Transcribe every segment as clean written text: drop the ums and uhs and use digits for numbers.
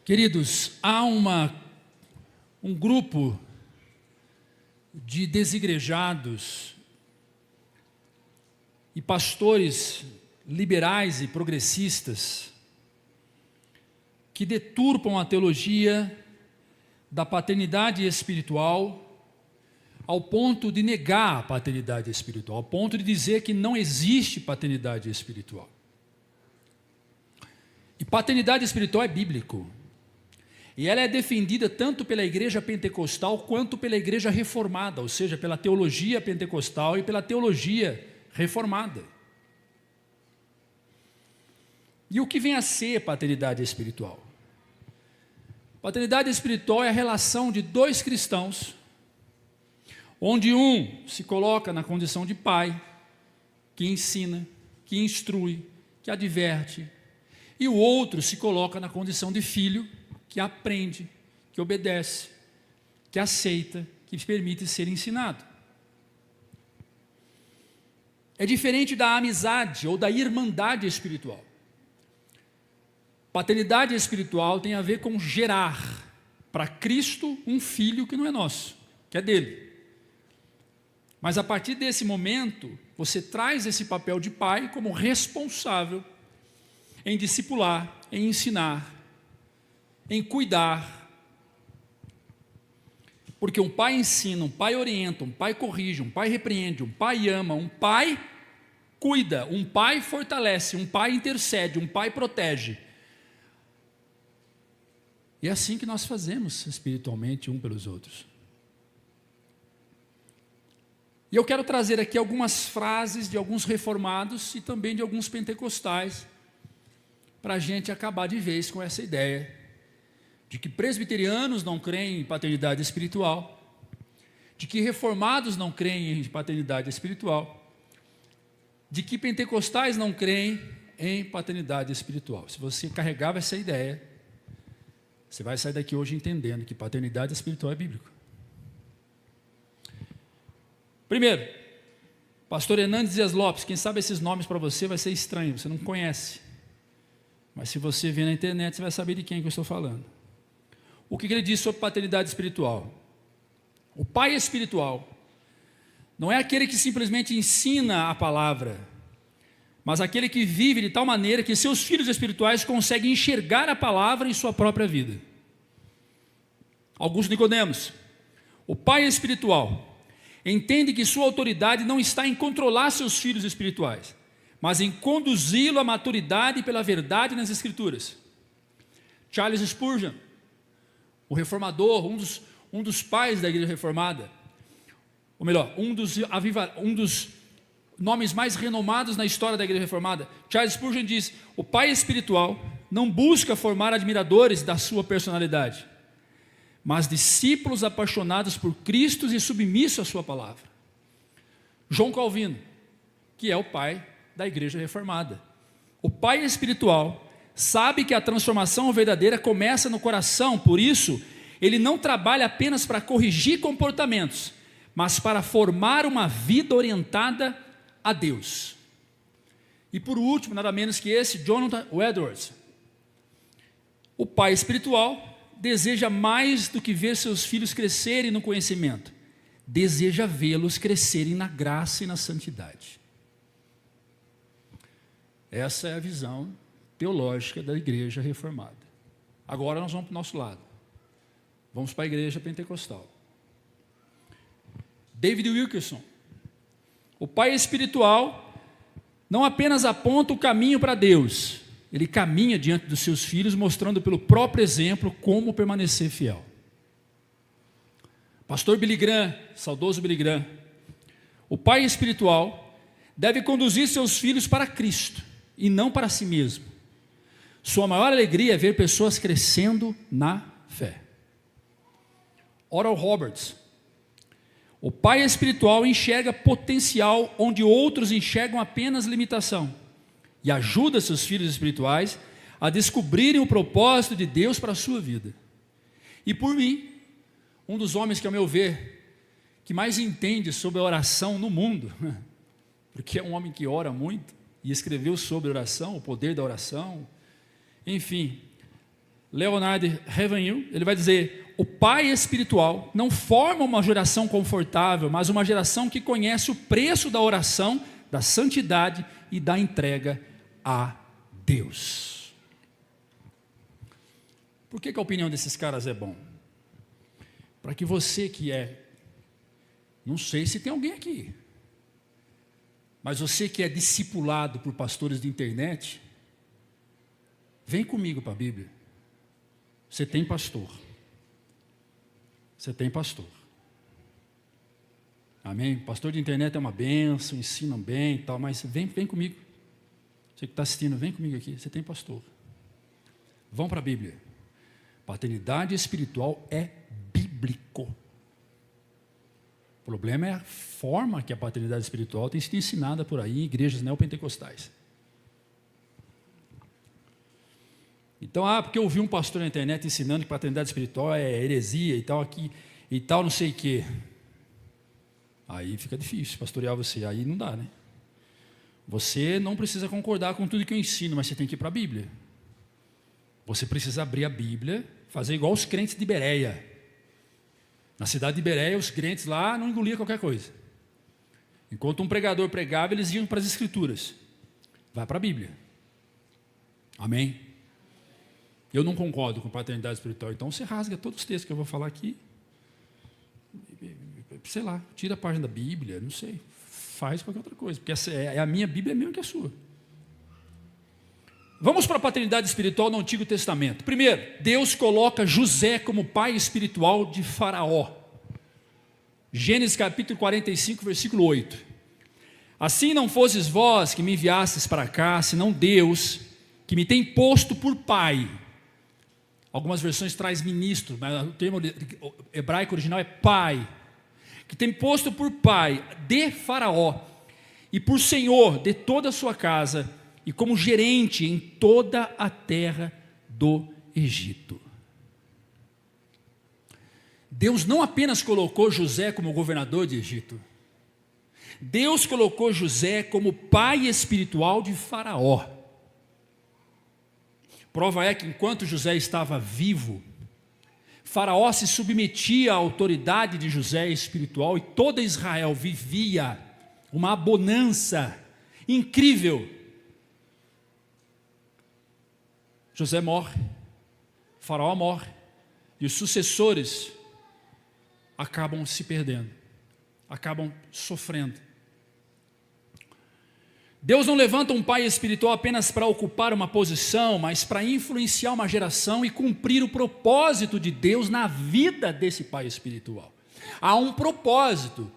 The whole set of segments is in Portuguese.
Queridos, há um grupo de desigrejados e pastores liberais e progressistas que deturpam a teologia da paternidade espiritual ao ponto de negar a paternidade espiritual, ao ponto de dizer que não existe paternidade espiritual. E paternidade espiritual é bíblico. E ela é defendida tanto pela igreja pentecostal quanto pela igreja reformada, ou seja, pela teologia pentecostal e pela teologia reformada. E o que vem a ser paternidade espiritual? Paternidade espiritual é a relação de dois cristãos, onde um se coloca na condição de pai, que ensina, que instrui, que adverte, e o outro se coloca na condição de filho, que aprende, que obedece, que aceita, que permite ser ensinado. É diferente da amizade ou da irmandade espiritual. Paternidade espiritual tem a ver com gerar para Cristo um filho que não é nosso, que é dele. Mas a partir desse momento, você traz esse papel de pai como responsável em discipular, em ensinar, em cuidar. Porque um pai ensina, um pai orienta, um pai corrige, um pai repreende, um pai ama, um pai cuida, um pai fortalece, um pai intercede, um pai protege. E é assim que nós fazemos espiritualmente um pelos outros. E eu quero trazer aqui algumas frases de alguns reformados e também de alguns pentecostais, para a gente acabar de vez com essa ideia de que presbiterianos não creem em paternidade espiritual, de que reformados não creem em paternidade espiritual, de que pentecostais não creem em paternidade espiritual. Se você carregava essa ideia, você vai sair daqui hoje entendendo que paternidade espiritual é bíblico. Primeiro, pastor Hernandes Dias Lopes, quem sabe esses nomes para você vai ser estranho, você não conhece. Mas se você ver na internet, você vai saber de quem que eu estou falando. O que ele diz sobre paternidade espiritual? O pai espiritual não é aquele que simplesmente ensina a palavra, mas aquele que vive de tal maneira que seus filhos espirituais conseguem enxergar a palavra em sua própria vida. Augusto Nicodemos, o pai espiritual entende que sua autoridade não está em controlar seus filhos espirituais, mas em conduzi-lo à maturidade pela verdade nas Escrituras. Charles Spurgeon, o reformador, um dos pais da igreja reformada, ou melhor, um dos nomes mais renomados na história da igreja reformada, Charles Spurgeon diz: o pai espiritual não busca formar admiradores da sua personalidade, mas discípulos apaixonados por Cristo e submissos à sua palavra. João Calvino, que é o pai da igreja reformada. O pai espiritual sabe que a transformação verdadeira começa no coração, por isso, ele não trabalha apenas para corrigir comportamentos, mas para formar uma vida orientada a Deus. E por último, nada menos que esse, Jonathan Edwards. O pai espiritual deseja mais do que ver seus filhos crescerem no conhecimento, deseja vê-los crescerem na graça e na santidade. Essa é a visão teológica da igreja reformada. Agora nós vamos para o nosso lado. Vamos para a igreja pentecostal. David Wilkerson. O pai espiritual não apenas aponta o caminho para Deus, ele caminha diante dos seus filhos, mostrando pelo próprio exemplo como permanecer fiel. Pastor Billy Graham, saudoso Billy Graham. O pai espiritual deve conduzir seus filhos para Cristo e não para si mesmo. Sua maior alegria é ver pessoas crescendo na fé. Oral Roberts. O pai espiritual enxerga potencial onde outros enxergam apenas limitação e ajuda seus filhos espirituais a descobrirem o propósito de Deus para a sua vida. E por mim, um dos homens que, ao meu ver, que mais entende sobre a oração no mundo, porque é um homem que ora muito e escreveu sobre oração, o poder da oração, enfim, Leonard Ravenhill, ele vai dizer: o pai espiritual não forma uma geração confortável, mas uma geração que conhece o preço da oração, da santidade e da entrega a Deus. Por que a opinião desses caras é bom? Para que você que não sei se tem alguém aqui, mas você que é discipulado por pastores de internet, vem comigo para a Bíblia. Você tem pastor. Você tem pastor. Amém? Pastor de internet é uma bênção, ensinam bem e tal, mas vem comigo. Você que está assistindo, vem comigo aqui. Você tem pastor. Vão para a Bíblia. Paternidade espiritual é bíblico. O problema é a forma que a paternidade espiritual tem sido ensinada por aí em igrejas neopentecostais. Então, porque eu ouvi um pastor na internet ensinando que paternidade espiritual é heresia e tal, aqui, e tal, não sei o quê. Aí fica difícil pastorear você, aí não dá, né? Você não precisa concordar com tudo que eu ensino, mas você tem que ir para a Bíblia. Você precisa abrir a Bíblia, fazer igual os crentes de Bereia. Na cidade de Bereia, os crentes lá não engoliam qualquer coisa. Enquanto um pregador pregava, eles iam para as Escrituras. Vai para a Bíblia. Amém? Eu não concordo com paternidade espiritual, então você rasga todos os textos que eu vou falar aqui. Sei lá, tira a página da Bíblia, não sei. Faz qualquer outra coisa, porque essa a minha Bíblia é mesmo que a sua. Vamos para a paternidade espiritual no Antigo Testamento. Primeiro, Deus coloca José como pai espiritual de Faraó. Gênesis capítulo 45, versículo 8. Assim não fosses vós que me enviastes para cá, senão Deus, que me tem posto por pai. Algumas versões traz ministro, mas o termo hebraico original é pai. Que tem posto por pai de Faraó e por senhor de toda a sua casa e como gerente em toda a terra do Egito. Deus não apenas colocou José como governador de Egito. Deus colocou José como pai espiritual de Faraó. Prova é que enquanto José estava vivo, Faraó se submetia à autoridade de José espiritual e toda Israel vivia uma bonança incrível. José morre, Faraó morre e os sucessores acabam se perdendo, acabam sofrendo. Deus não levanta um pai espiritual apenas para ocupar uma posição, mas para influenciar uma geração e cumprir o propósito de Deus na vida desse pai espiritual. Há um propósito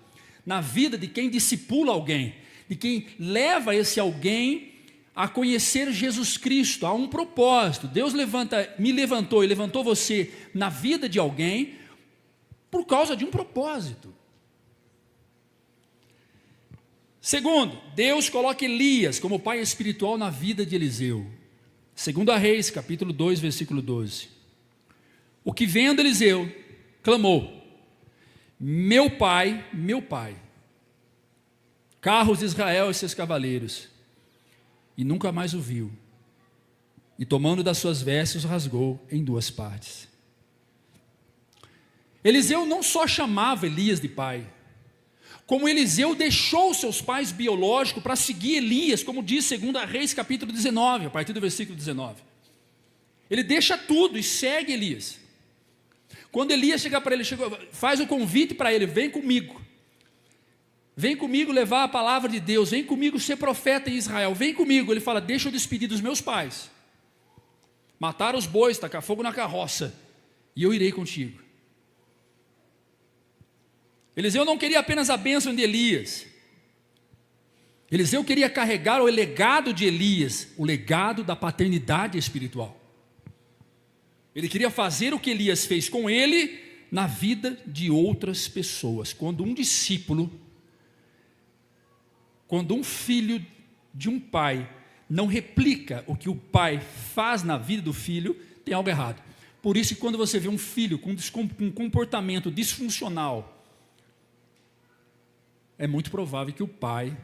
na vida de quem discipula alguém, de quem leva esse alguém a conhecer Jesus Cristo. Há um propósito. Deus me levantou e levantou você na vida de alguém por causa de um propósito. Segundo, Deus coloca Elias como pai espiritual na vida de Eliseu. 2 Reis, capítulo 2, versículo 12. O que vendo Eliseu, clamou: meu pai, carros de Israel e seus cavaleiros. E nunca mais o viu. E tomando das suas vestes, rasgou em duas partes. Eliseu não só chamava Elias de pai, como Eliseu deixou seus pais biológicos para seguir Elias, como diz 2 Reis capítulo 19, a partir do versículo 19. Ele deixa tudo e segue Elias. Quando Elias chega para ele, faz o convite para ele: vem comigo levar a palavra de Deus, vem comigo ser profeta em Israel, vem comigo. Ele fala: deixa eu despedir dos meus pais, matar os bois, tacar fogo na carroça, e eu irei contigo. Eliseu não queria apenas a bênção de Elias. Eliseu queria carregar o legado de Elias, o legado da paternidade espiritual. Ele queria fazer o que Elias fez com ele na vida de outras pessoas. Quando um discípulo, quando um filho de um pai não replica o que o pai faz na vida do filho, tem algo errado. Por isso que quando você vê um filho com um comportamento disfuncional, é muito provável que o pai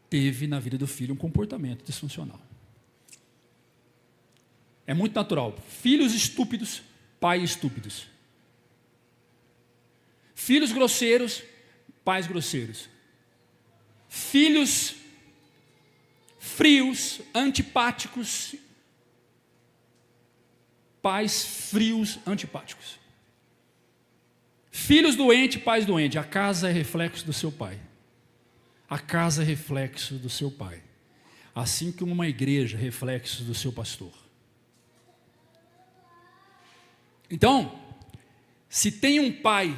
teve na vida do filho um comportamento disfuncional. É muito natural. Filhos estúpidos, pais estúpidos. Filhos grosseiros, pais grosseiros. Filhos frios, antipáticos, pais frios, antipáticos. Filhos doentes, pais doentes. A casa é reflexo do seu pai. A casa é reflexo do seu pai. Assim como uma igreja é reflexo do seu pastor. Então, se tem um pai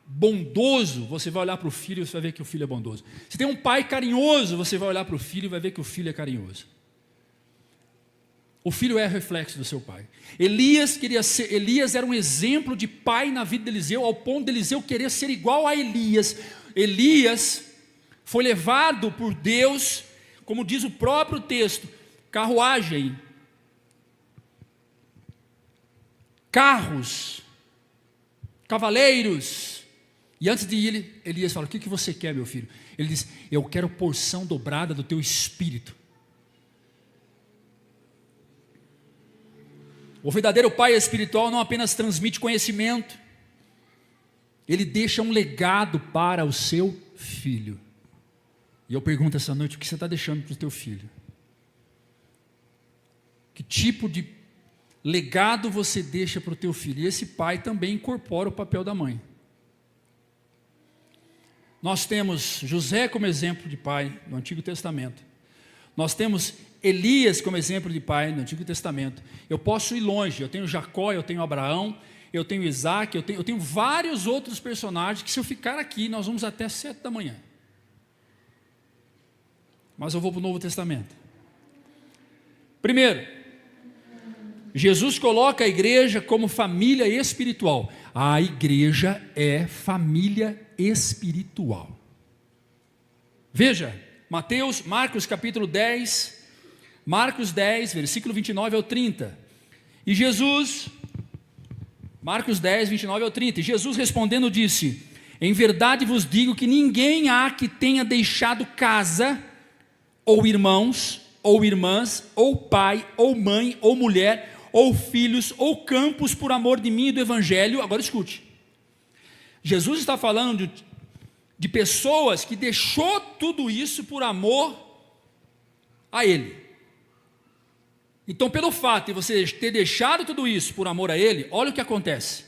bondoso, você vai olhar para o filho e você vai ver que o filho é bondoso. Se tem um pai carinhoso, você vai olhar para o filho e vai ver que o filho é carinhoso. O filho é reflexo do seu pai. Elias era um exemplo de pai na vida de Eliseu, ao ponto de Eliseu querer ser igual a Elias. Elias foi levado por Deus, como diz o próprio texto, carruagem, carros, cavaleiros. E antes de ir, Elias fala: o que você quer, meu filho? Ele diz: eu quero porção dobrada do teu espírito. O verdadeiro pai espiritual não apenas transmite conhecimento, ele deixa um legado para o seu filho. E eu pergunto essa noite: o que você está deixando para o teu filho? Que tipo de legado você deixa para o teu filho? E esse pai também incorpora o papel da mãe. Nós temos José como exemplo de pai no Antigo Testamento. Nós temos Elias como exemplo de pai no Antigo Testamento. Eu posso ir longe, eu tenho Jacó, eu tenho Abraão, eu tenho Isaac, eu tenho vários outros personagens que, se eu ficar aqui, nós vamos até 7 da manhã. Mas eu vou para o Novo Testamento. Primeiro, Jesus coloca a igreja como família espiritual. A igreja é família espiritual. Veja, Marcos capítulo 10, Marcos 10, versículo 29 ao 30. E Jesus, Marcos 10, 29 ao 30, e Jesus respondendo disse: em verdade vos digo que ninguém há que tenha deixado casa, ou irmãos, ou irmãs, ou pai, ou mãe, ou mulher, ou filhos, ou campos, por amor de mim e do evangelho. Agora escute, Jesus está falando de pessoas que deixou tudo isso por amor a Ele. Então, pelo fato de você ter deixado tudo isso por amor a Ele, olha o que acontece: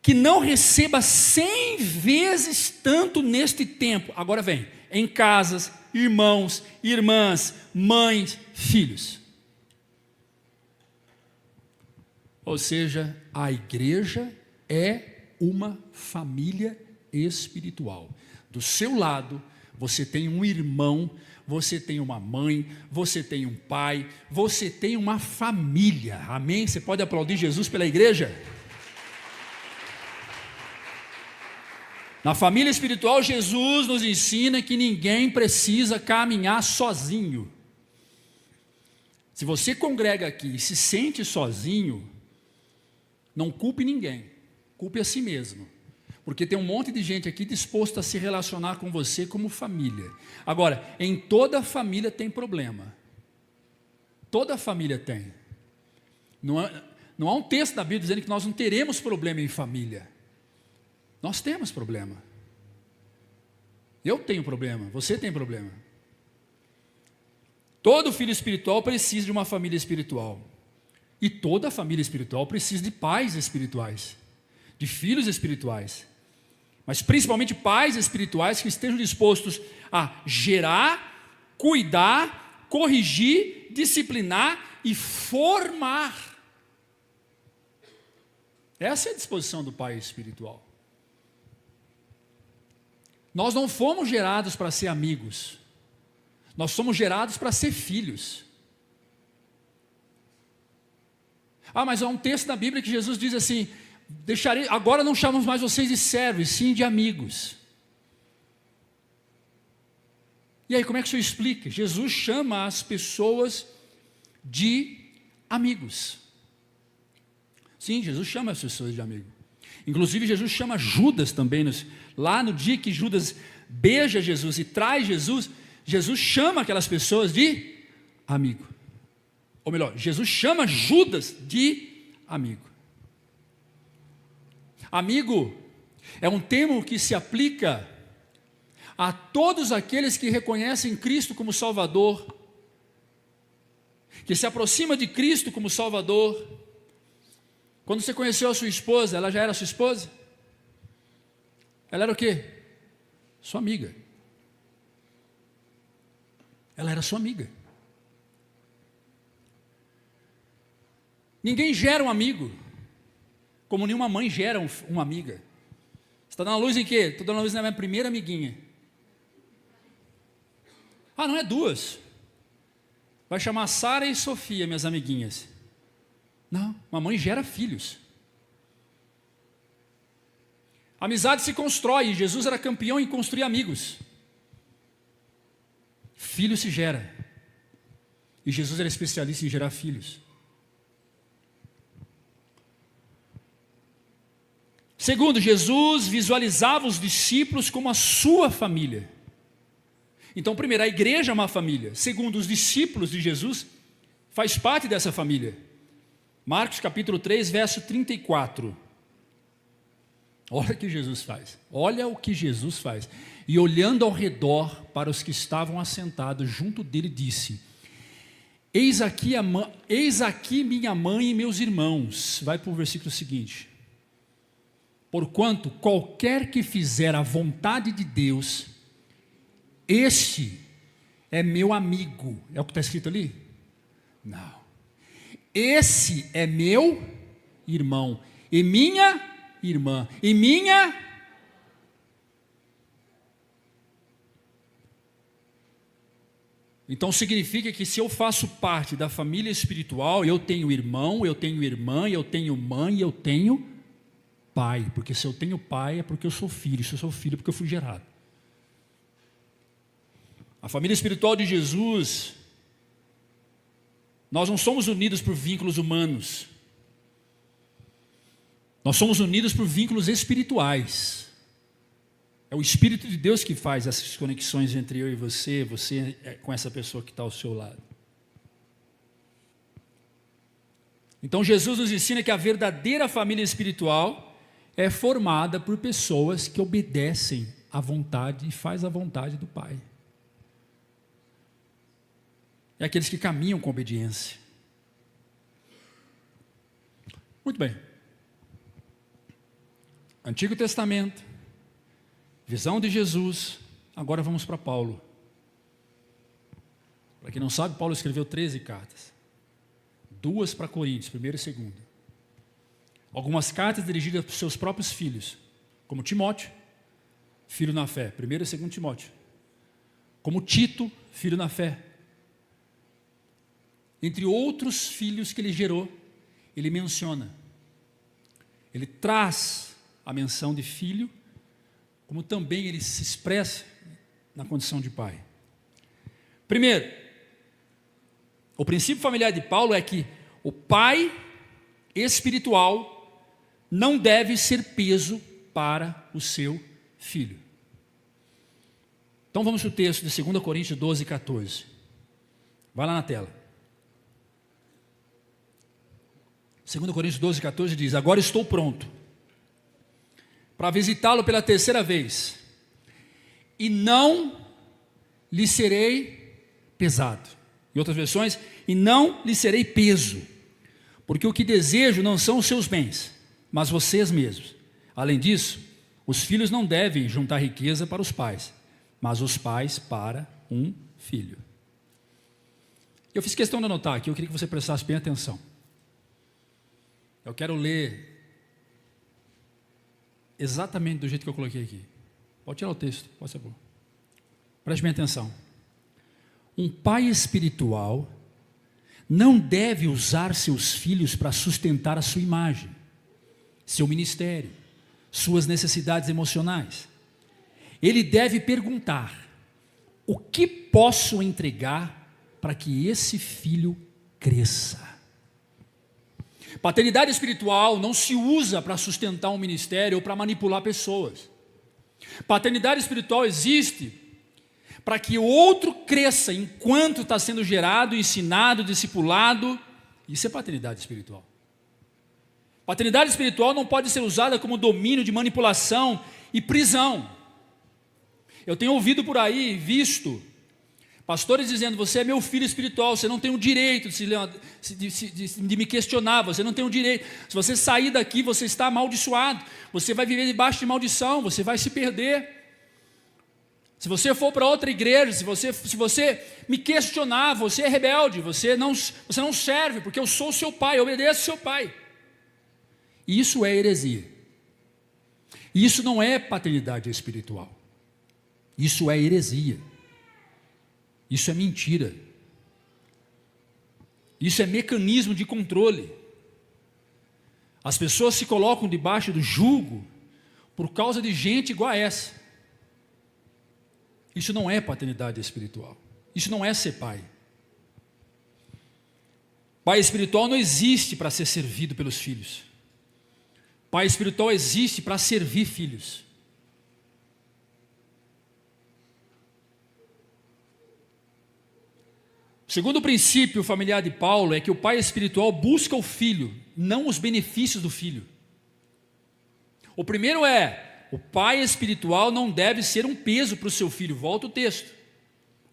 que não receba 100 vezes tanto neste tempo. Agora vem, em casas, irmãos, irmãs, mães, filhos. Ou seja, a igreja é uma família espiritual. Do seu lado, você tem um irmão, você tem uma mãe, você tem um pai, você tem uma família. Amém? Você pode aplaudir Jesus pela igreja? Na família espiritual, Jesus nos ensina que ninguém precisa caminhar sozinho. Se você congrega aqui e se sente sozinho, não culpe ninguém, culpe a si mesmo, porque tem um monte de gente aqui disposto a se relacionar com você como família. Agora, em toda família tem problema, toda família tem. Não há um texto da Bíblia dizendo que nós não teremos problema em família. Nós temos problema. Eu tenho problema, você tem problema. Todo filho espiritual precisa de uma família espiritual. E toda família espiritual precisa de pais espirituais, de filhos espirituais. Mas principalmente pais espirituais que estejam dispostos a gerar, cuidar, corrigir, disciplinar e formar. Essa é a disposição do pai espiritual. Nós não fomos gerados para ser amigos. Nós somos gerados para ser filhos. Mas há um texto na Bíblia que Jesus diz assim: agora não chamamos mais vocês de servos, sim de amigos. E aí, como é que o senhor explica? Jesus chama as pessoas de amigos. Sim, Jesus chama as pessoas de amigo. Inclusive, Jesus chama Judas também. Lá no dia que Judas beija Jesus e traz Jesus, Jesus chama aquelas pessoas de amigo. Ou melhor, Jesus chama Judas de amigo. Amigo é um termo que se aplica a todos aqueles que reconhecem Cristo como Salvador, que se aproxima de Cristo como Salvador. Quando você conheceu a sua esposa, ela já era sua esposa? Ela era o quê? Sua amiga. Ela era sua amiga. Ninguém gera um amigo como nenhuma mãe gera uma amiga. Você está dando luz em quê? Estou dando luz na minha primeira amiguinha. Ah, não é duas. Vai chamar Sara e Sofia, minhas amiguinhas. Não, uma mãe gera filhos. A amizade se constrói, e Jesus era campeão em construir amigos. Filho se gera. E Jesus era especialista em gerar filhos. Segundo, Jesus visualizava os discípulos como a sua família. Então, primeiro, a igreja é uma família. Segundo, os discípulos de Jesus faz parte dessa família. Marcos capítulo 3, verso 34. Olha o que Jesus faz. Olha o que Jesus faz. E olhando ao redor para os que estavam assentados junto dele, disse: eis aqui minha mãe e meus irmãos. Vai para o versículo seguinte. Porquanto qualquer que fizer a vontade de Deus, este é meu amigo. É o que está escrito ali? Não. Esse é meu irmão e minha irmã e minha. Então significa que se eu faço parte da família espiritual, eu tenho irmão, eu tenho irmã, eu tenho mãe, eu tenho pai. Porque se eu tenho pai é porque eu sou filho, se eu sou filho é porque eu fui gerado. A família espiritual de Jesus, nós não somos unidos por vínculos humanos. Nós somos unidos por vínculos espirituais. É o Espírito de Deus que faz essas conexões entre eu e você com essa pessoa que está ao seu lado. Então Jesus nos ensina que a verdadeira família espiritual é formada por pessoas que obedecem à vontade e fazem a vontade do Pai. É aqueles que caminham com obediência. Muito bem. Antigo Testamento, visão de Jesus. Agora vamos para Paulo. Para quem não sabe, Paulo escreveu 13 cartas. 2 para Coríntios, 1ª e 2ª. Algumas cartas dirigidas para os seus próprios filhos, como Timóteo, filho na fé, 1º e 2º Timóteo. Como Tito, filho na fé. Entre outros filhos que ele gerou, ele menciona. Ele traz a menção de filho, como também ele se expressa na condição de pai. Primeiro, o princípio familiar de Paulo é que o pai espiritual não deve ser peso para o seu filho. Então vamos para o texto de 2 Coríntios 12, 14. Vai lá na tela. 2 Coríntios 12, 14 diz: agora estou pronto para visitá-lo pela 3ª vez, e não lhe serei pesado. Em outras versões, e não lhe serei peso, porque o que desejo não são os seus bens, mas vocês mesmos. Além disso, os filhos não devem juntar riqueza para os pais, mas os pais para um filho. Eu fiz questão de anotar aqui, eu queria que você prestasse bem atenção. Eu quero ler exatamente do jeito que eu coloquei aqui. Pode tirar o texto, pode ser bom. Preste bem atenção. Um pai espiritual não deve usar seus filhos para sustentar a sua imagem, seu ministério, suas necessidades emocionais. Ele deve perguntar: o que posso entregar para que esse filho cresça? Paternidade espiritual não se usa para sustentar um ministério ou para manipular pessoas. Paternidade espiritual existe para que o outro cresça enquanto está sendo gerado, ensinado, discipulado. Isso é paternidade espiritual. Paternidade espiritual não pode ser usada como domínio de manipulação e prisão. Eu tenho ouvido por aí, visto pastores dizendo: você é meu filho espiritual, você não tem o direito de me questionar, você não tem o direito, se você sair daqui você está amaldiçoado, você vai viver debaixo de maldição, você vai se perder. Se você for para outra igreja, se você me questionar, você é rebelde, você não serve, porque eu sou o seu pai, eu obedeço ao seu pai. Isso é heresia. Isso não é paternidade espiritual. Isso é heresia. Isso é mentira. Isso é mecanismo de controle. As pessoas se colocam debaixo do jugo por causa de gente igual a essa. Isso não é paternidade espiritual. Isso não é ser pai. Pai espiritual não existe para ser servido pelos filhos. Pai espiritual existe para servir filhos. O segundo princípio familiar de Paulo é que o pai espiritual busca o filho, não os benefícios do filho. O primeiro é: o pai espiritual não deve ser um peso para o seu filho. Volta o texto.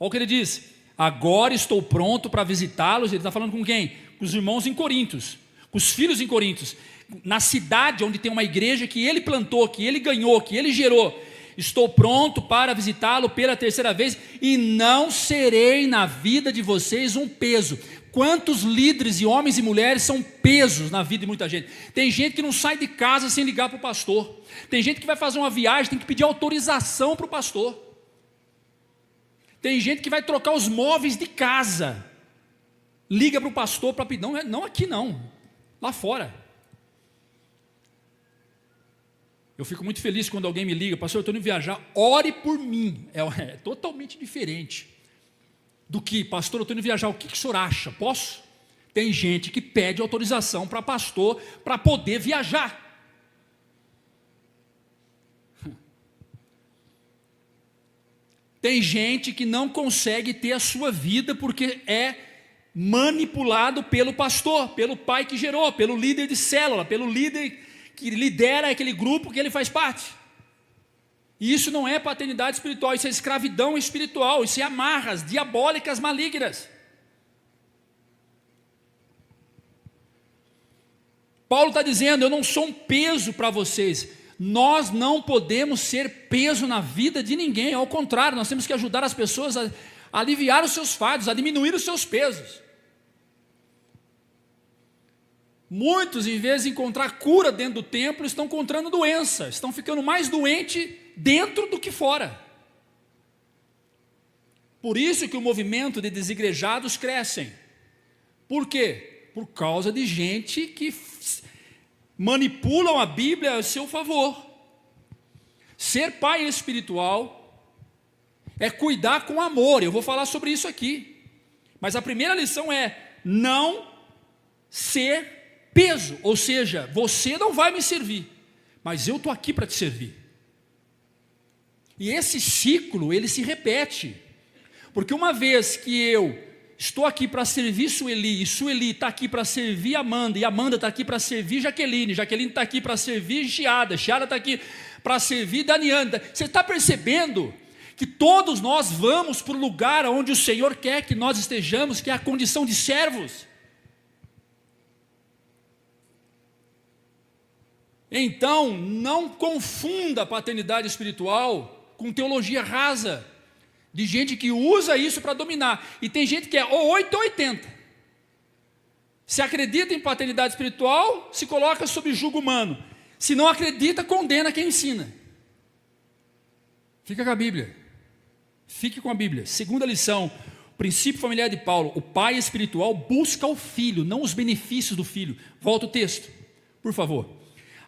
Olha o que ele diz: agora estou pronto para visitá-los. Ele está falando com quem? Com os irmãos em Corintos, com os filhos em Corintos, na cidade onde tem uma igreja que ele plantou, que ele ganhou, que ele gerou. Estou pronto para visitá-lo pela terceira vez e não serei na vida de vocês um peso. Quantos líderes e homens e mulheres são pesos na vida de muita gente? Tem gente que não sai de casa sem ligar para o pastor. Tem gente que vai fazer uma viagem, tem que pedir autorização para o pastor. Tem gente que vai trocar os móveis de casa, liga para o pastor para pedir. Não aqui não, lá fora. Eu fico muito feliz quando alguém me liga: pastor, eu estou indo viajar, ore por mim. É totalmente diferente do que: pastor, eu estou indo viajar, o que o senhor acha? Posso? Tem gente que pede autorização para pastor para poder viajar. Tem gente que não consegue ter a sua vida porque é manipulado pelo pastor, pelo pai que gerou, pelo líder de célula, pelo líder que lidera aquele grupo que ele faz parte. E isso não é paternidade espiritual, isso é escravidão espiritual, isso é amarras diabólicas malignas. Paulo está dizendo: eu não sou um peso para vocês. Nós não podemos ser peso na vida de ninguém, ao contrário, nós temos que ajudar as pessoas a aliviar os seus fardos, a diminuir os seus pesos. Muitos, em vez de encontrar cura dentro do templo, estão encontrando doença, estão ficando mais doentes dentro do que fora. Por isso que o movimento de desigrejados crescem. Por quê? Por causa de gente que manipulam a Bíblia a seu favor. Ser pai espiritual é cuidar com amor. Eu vou falar sobre isso aqui. Mas a primeira lição é não ser peso, ou seja, você não vai me servir, mas eu estou aqui para te servir. E esse ciclo, ele se repete, porque uma vez que eu estou aqui para servir Sueli, e Sueli está aqui para servir Amanda, e Amanda está aqui para servir Jaqueline, Jaqueline está aqui para servir Chiada, Chiada está aqui para servir Danianda. Você está percebendo que todos nós vamos para o lugar onde o Senhor quer que nós estejamos, que é a condição de servos? Então, não confunda a paternidade espiritual com teologia rasa, de gente que usa isso para dominar. E tem gente que é ou 8 ou 80. Se acredita em paternidade espiritual, se coloca sob jugo humano. Se não acredita, condena quem ensina. Fica com a Bíblia. Fique com a Bíblia. Segunda lição, princípio familiar de Paulo: o pai espiritual busca o filho, não os benefícios do filho. Volta o texto, por favor.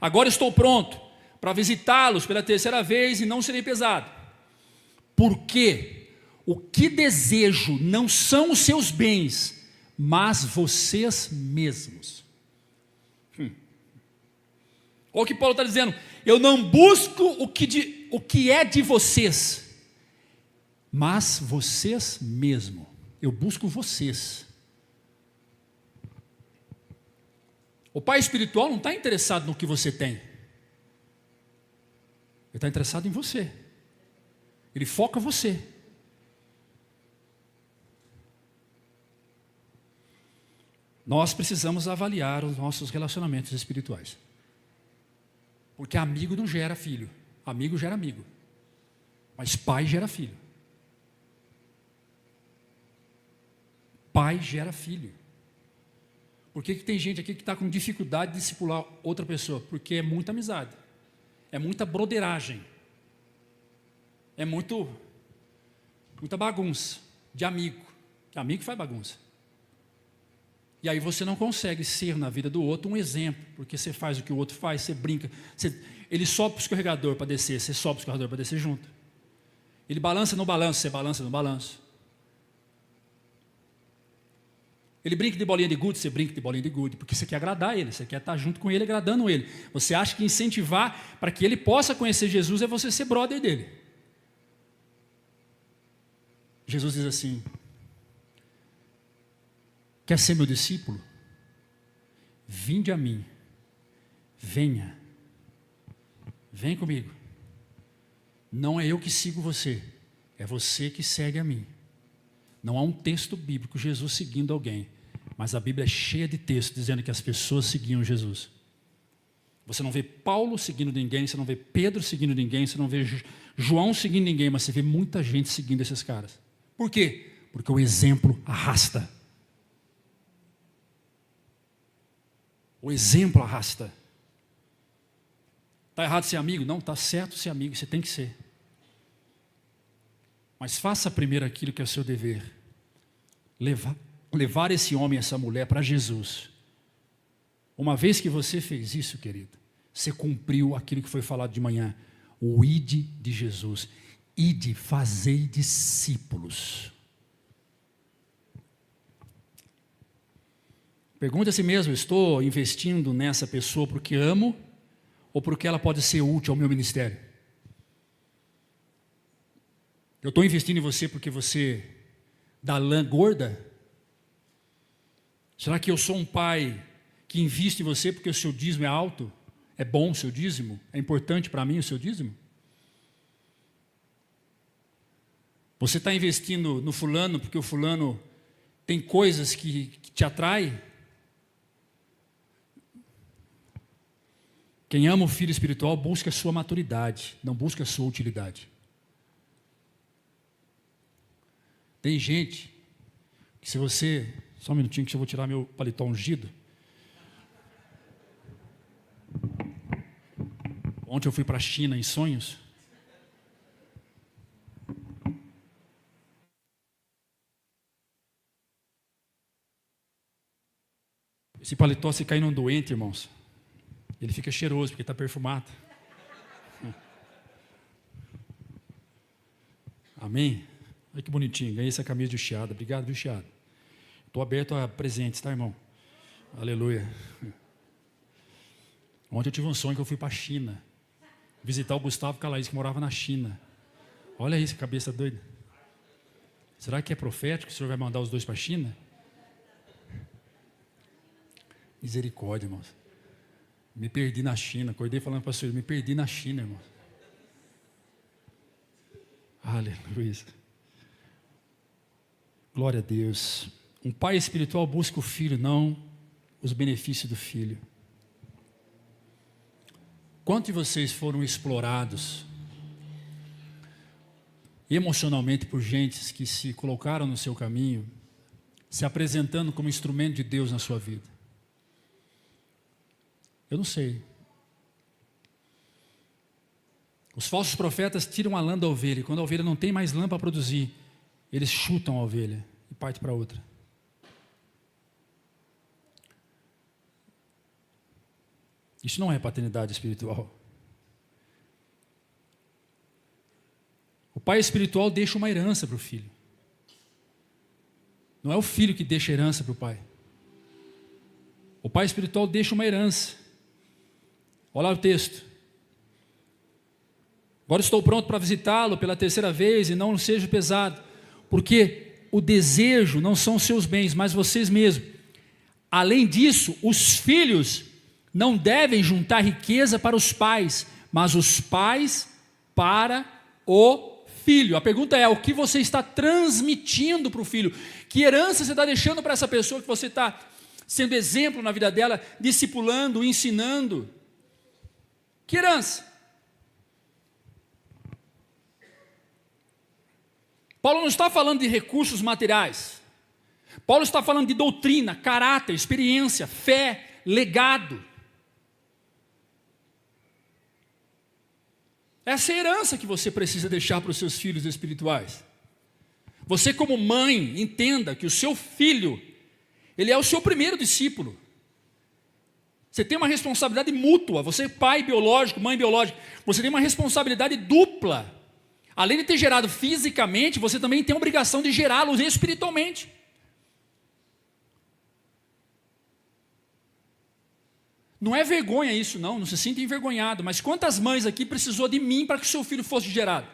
Agora estou pronto para visitá-los pela terceira vez e não serei pesado. Porque o que desejo não são os seus bens, mas vocês mesmos. Olha o que Paulo está dizendo: eu não busco o que é de vocês, Mas vocês mesmo, eu busco vocês. O pai espiritual não está interessado no que você tem. Ele está interessado em você. Ele foca você. Nós precisamos avaliar os nossos relacionamentos espirituais. Porque amigo não gera filho. Amigo gera amigo. Mas pai gera filho. Pai gera filho. Por que tem gente aqui que está com dificuldade de discipular outra pessoa? Porque é muita amizade. É muita broderagem. É muita bagunça de amigo. Amigo faz bagunça. E aí você não consegue ser na vida do outro um exemplo, porque você faz o que o outro faz, você brinca. Ele sobe para o escorregador para descer, você sobe para o escorregador para descer junto. Ele balança no balanço, você balança no balanço. Ele brinca de bolinha de gude, você brinca de bolinha de gude, porque você quer agradar ele, você quer estar junto com ele, agradando ele. Você acha que incentivar para que ele possa conhecer Jesus é você ser brother dele. Jesus diz assim: quer ser meu discípulo? Vinde a mim, venha, vem comigo. Não é eu que sigo você, é você que segue a mim. Não há um texto bíblico Jesus seguindo alguém, mas a Bíblia é cheia de textos dizendo que as pessoas seguiam Jesus. Você não vê Paulo seguindo ninguém, você não vê Pedro seguindo ninguém, você não vê João seguindo ninguém, mas você vê muita gente seguindo esses caras. Por quê? Porque o exemplo arrasta. O exemplo arrasta. Está errado ser amigo? Não, está certo ser amigo, você tem que ser. Mas faça primeiro aquilo que é o seu dever. Levar esse homem, essa mulher para Jesus. Uma vez que você fez isso, querido, você cumpriu aquilo que foi falado de manhã. O ide de Jesus. Ide, fazei discípulos. Pergunte a si mesmo: estou investindo nessa pessoa porque amo ou porque ela pode ser útil ao meu ministério? Eu estou investindo em você porque você dá lã gorda? Será que eu sou um pai que investe em você porque o seu dízimo é alto? É bom o seu dízimo? É importante para mim o seu dízimo? Você está investindo no fulano porque o fulano tem coisas que te atraem? Quem ama o filho espiritual busca a sua maturidade, não busca a sua utilidade. Tem gente que se você... Só um minutinho que eu vou tirar meu paletó ungido. Ontem eu fui para a China em sonhos. Esse paletó, se cair num doente, irmãos, ele fica cheiroso, porque está perfumado. Amém? Olha que bonitinho, ganhei essa camisa de Chiado. Obrigado, viu, Chiado? Estou aberto a presentes, tá, irmão? Aleluia. Ontem eu tive um sonho que eu fui para a China visitar o Gustavo Calais, que morava na China. Olha isso, cabeça doida. Será que é profético que o Senhor vai mandar os dois para a China? Misericórdia, irmãos. Me perdi na China. Acordei falando para o Senhor, me perdi na China, irmãos. Aleluia. Glória a Deus. Um pai espiritual busca o filho, não os benefícios do filho. Quantos de vocês foram explorados emocionalmente por gentes que se colocaram no seu caminho, se apresentando como instrumento de Deus na sua vida? Eu não sei. Os falsos profetas tiram a lã da ovelha, e quando a ovelha não tem mais lã para produzir, eles chutam a ovelha e partem para outra. Isso não é paternidade espiritual. O pai espiritual deixa uma herança para o filho. Não é o filho que deixa herança para o pai. O pai espiritual deixa uma herança. Olha lá o texto. Agora estou pronto para visitá-lo pela terceira vez e não seja pesado, porque o desejo não são seus bens, mas vocês mesmos. Além disso, os filhos não devem juntar riqueza para os pais, mas os pais para o filho. A pergunta é: o que você está transmitindo para o filho? Que herança você está deixando para essa pessoa que você está sendo exemplo na vida dela, discipulando, ensinando? Que herança? Paulo não está falando de recursos materiais. Paulo está falando de doutrina, caráter, experiência, fé, legado. Essa é a herança que você precisa deixar para os seus filhos espirituais. Você, como mãe, entenda que o seu filho, ele é o seu primeiro discípulo. Você tem uma responsabilidade mútua. Você é pai biológico, mãe biológica. Você tem uma responsabilidade dupla. Além de ter gerado fisicamente, você também tem a obrigação de gerá-los espiritualmente. Não é vergonha isso, não se sinta envergonhado, mas quantas mães aqui precisou de mim para que o seu filho fosse gerado?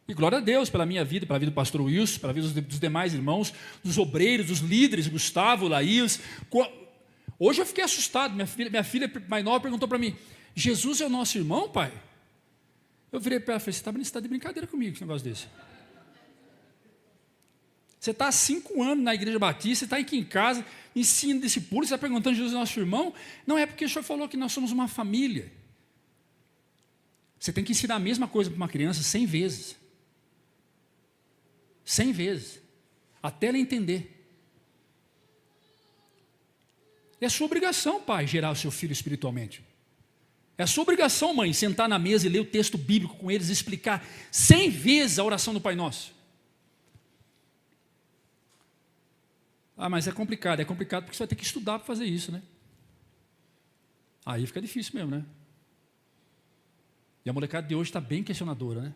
E glória a Deus pela minha vida, pela vida do pastor Wilson, pela vida dos demais irmãos, dos obreiros, dos líderes, Gustavo, Laís. Hoje eu fiquei assustado, minha filha mais nova perguntou para mim: Jesus é o nosso irmão, pai? Eu virei para ela e falei: você está de brincadeira comigo, esse negócio desse. Você está há 5 anos na igreja batista, você está aqui em casa, ensina discípulo, você está perguntando se Jesus é nosso irmão? Não, é porque o senhor falou que nós somos uma família. Você tem que ensinar a mesma coisa para uma criança 100 vezes. 100 vezes. Até ela entender. É a sua obrigação, pai, gerar o seu filho espiritualmente. É a sua obrigação, mãe, sentar na mesa e ler o texto bíblico com eles, explicar 100 vezes a oração do Pai Nosso. Ah, mas é complicado porque você vai ter que estudar para fazer isso, né? Aí fica difícil mesmo, né? E a molecada de hoje está bem questionadora, né?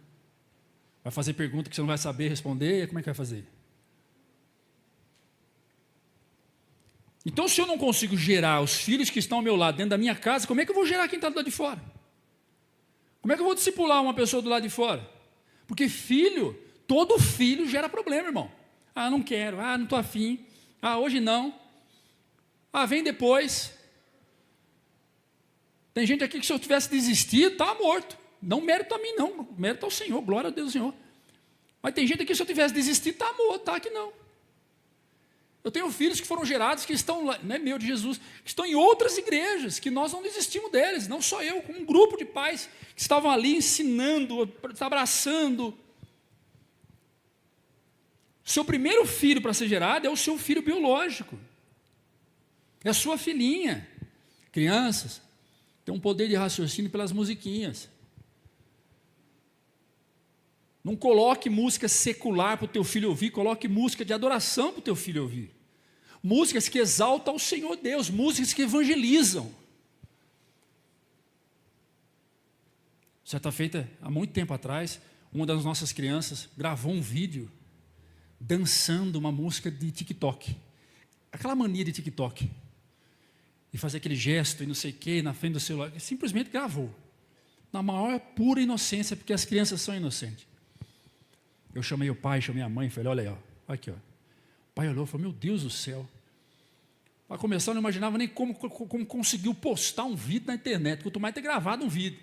Vai fazer pergunta que você não vai saber responder, e como é que vai fazer? Então, se eu não consigo gerar os filhos que estão ao meu lado dentro da minha casa, como é que eu vou gerar quem está do lado de fora? Como é que eu vou discipular uma pessoa do lado de fora? Porque filho, todo filho gera problema, irmão. Ah, não quero, não estou afim, hoje não, vem depois. Tem gente aqui que se eu tivesse desistido, estava morto. Não mérito a mim não, mérito ao Senhor, glória a Deus ao Senhor. Mas tem gente aqui que se eu tivesse desistido, estava morto, está aqui não. Eu tenho filhos que foram gerados, que estão, não é meu, de Jesus, que estão em outras igrejas, que nós não desistimos deles, não só eu, com um grupo de pais que estavam ali ensinando, abraçando. Seu primeiro filho para ser gerado é o seu filho biológico, é a sua filhinha. Crianças, tem um poder de raciocínio pelas musiquinhas. Não coloque música secular para o teu filho ouvir, coloque música de adoração para o teu filho ouvir. Músicas que exaltam o Senhor Deus, músicas que evangelizam. Certa feita, há muito tempo atrás, uma das nossas crianças gravou um vídeo dançando uma música de TikTok. Aquela mania de TikTok. E fazer aquele gesto e não sei o que, na frente do celular. Simplesmente gravou. Na maior pura inocência, porque as crianças são inocentes. Eu chamei o pai, chamei a mãe, falei: olha aí, olha aqui, ó. O pai olhou e falou: meu Deus do céu. Para começar, eu não imaginava nem como conseguiu postar um vídeo na internet, quanto mais ter gravado um vídeo.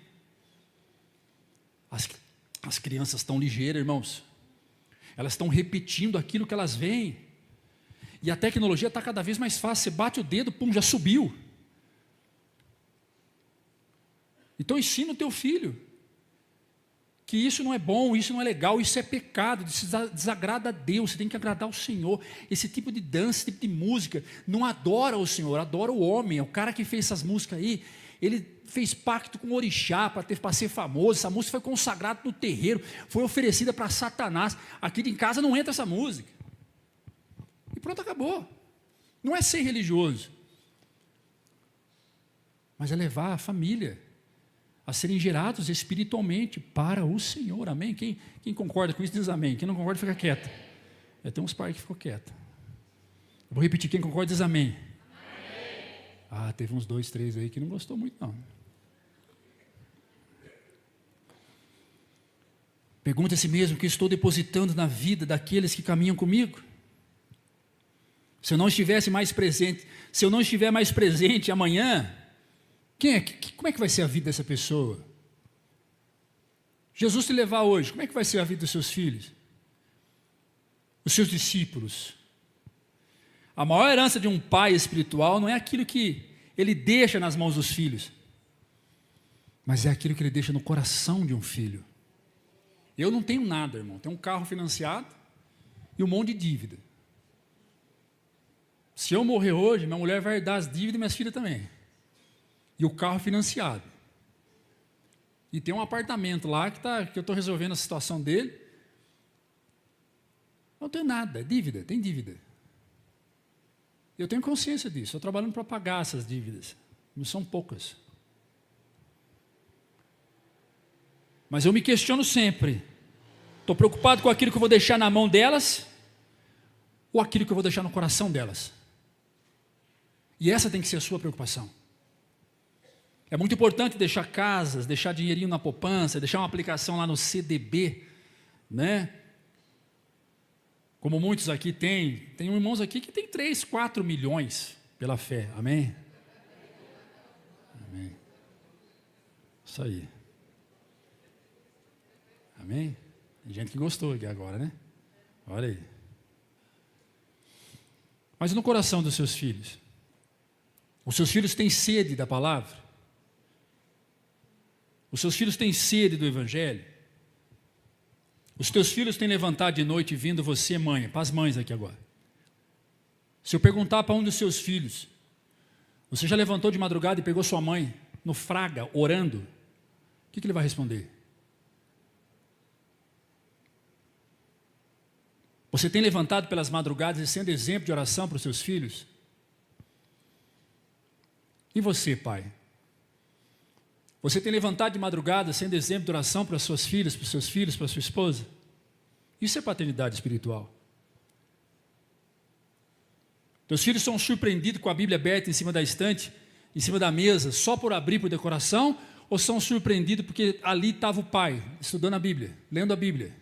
As crianças estão ligeiras, irmãos. Elas estão repetindo aquilo que elas veem. E a tecnologia está cada vez mais fácil. Você bate o dedo, pum, já subiu. Então ensina o teu filho que isso não é bom, isso não é legal, isso é pecado, isso desagrada a Deus, você tem que agradar o Senhor. Esse tipo de dança, esse tipo de música, não adora o Senhor, adora o homem. O cara que fez essas músicas aí, ele fez pacto com o orixá para ser famoso. Essa música foi consagrada no terreiro, foi oferecida para Satanás. Aqui em casa não entra essa música. E pronto, acabou. Não é ser religioso, mas é levar a família a serem gerados espiritualmente para o Senhor, amém? Quem concorda com isso diz amém, quem não concorda fica quieto. Tem uns pais que ficou quieto. Vou repetir, quem concorda diz amém. Amém. Teve uns 2, 3 aí que não gostou muito não. Pergunta a si mesmo o que estou depositando na vida daqueles que caminham comigo. Se eu não estivesse mais presente, se eu não estiver mais presente amanhã, como é que vai ser a vida dessa pessoa? Jesus te levar hoje, como é que vai ser a vida dos seus filhos? Os seus discípulos? A maior herança de um pai espiritual não é aquilo que ele deixa nas mãos dos filhos, mas é aquilo que ele deixa no coração de um filho. Eu não tenho nada, irmão. Tenho um carro financiado e um monte de dívida. Se eu morrer hoje, minha mulher vai herdar as dívidas e minhas filhas também. E o carro financiado. E tem um apartamento lá que eu estou resolvendo a situação dele. Não tenho nada, é dívida, tem dívida. Eu tenho consciência disso, estou trabalhando para pagar essas dívidas. Não são poucas. Mas eu me questiono sempre. Estou preocupado com aquilo que eu vou deixar na mão delas ou aquilo que eu vou deixar no coração delas? E essa tem que ser a sua preocupação. É muito importante deixar casas, deixar dinheirinho na poupança, deixar uma aplicação lá no CDB, né? Como muitos aqui têm. Tem irmãos aqui que tem 3, 4 milhões pela fé, amém? Amém. Isso aí. Amém? Tem gente que gostou aqui agora, né? Olha aí. Mas no coração dos seus filhos? Os seus filhos têm sede da palavra? Os seus filhos têm sede do evangelho? Os teus filhos têm levantado de noite vindo você, mãe, para as mães aqui agora. Se eu perguntar para um dos seus filhos, você já levantou de madrugada e pegou sua mãe no fraga, orando? O que ele vai responder? Você tem levantado pelas madrugadas e sendo exemplo de oração para os seus filhos? E você, pai? Você tem levantado de madrugada sendo exemplo de oração para as suas filhas, para os seus filhos, para a sua esposa? Isso é paternidade espiritual. Teus filhos são surpreendidos com a Bíblia aberta em cima da estante, em cima da mesa, só por abrir por decoração? Ou são surpreendidos porque ali estava o pai, estudando a Bíblia, lendo a Bíblia?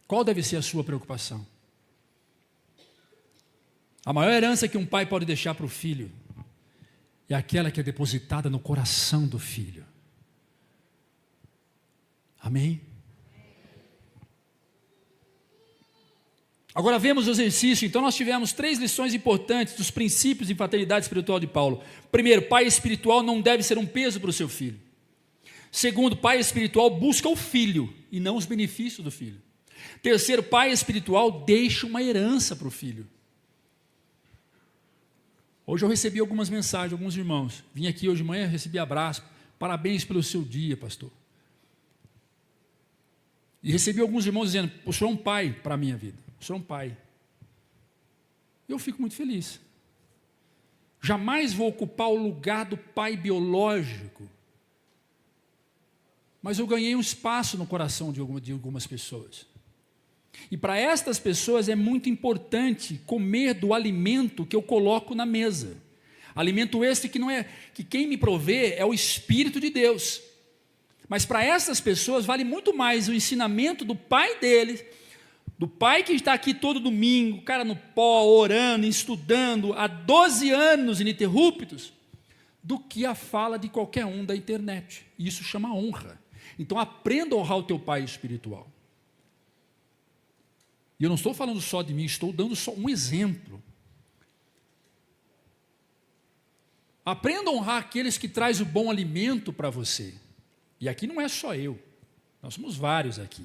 Qual deve ser a sua preocupação? A maior herança que um pai pode deixar para o filho é aquela que é depositada no coração do filho. Amém? Agora vemos o exercício. Então nós tivemos 3 lições importantes dos princípios de paternidade espiritual de Paulo. Primeiro, pai espiritual não deve ser um peso para o seu filho. Segundo, pai espiritual busca o filho e não os benefícios do filho. Terceiro, pai espiritual deixa uma herança para o filho. Hoje eu recebi algumas mensagens de alguns irmãos. Vim aqui hoje de manhã, recebi abraço. Parabéns pelo seu dia, pastor. E recebi alguns irmãos dizendo, o senhor é um pai para a minha vida. O senhor é um pai. Eu fico muito feliz. Jamais vou ocupar o lugar do pai biológico. Mas eu ganhei um espaço no coração de algumas pessoas. E para estas pessoas é muito importante comer do alimento que eu coloco na mesa. Alimento este que não é, que quem me provê é o Espírito de Deus. Mas para essas pessoas vale muito mais o ensinamento do pai deles, do pai que está aqui todo domingo, cara no pó, orando, estudando, há 12 anos ininterruptos, do que a fala de qualquer um da internet. Isso chama honra. Então aprenda a honrar o teu pai espiritual. E eu não estou falando só de mim, estou dando só um exemplo. Aprenda a honrar aqueles que trazem o bom alimento para você. E aqui não é só eu, nós somos vários aqui.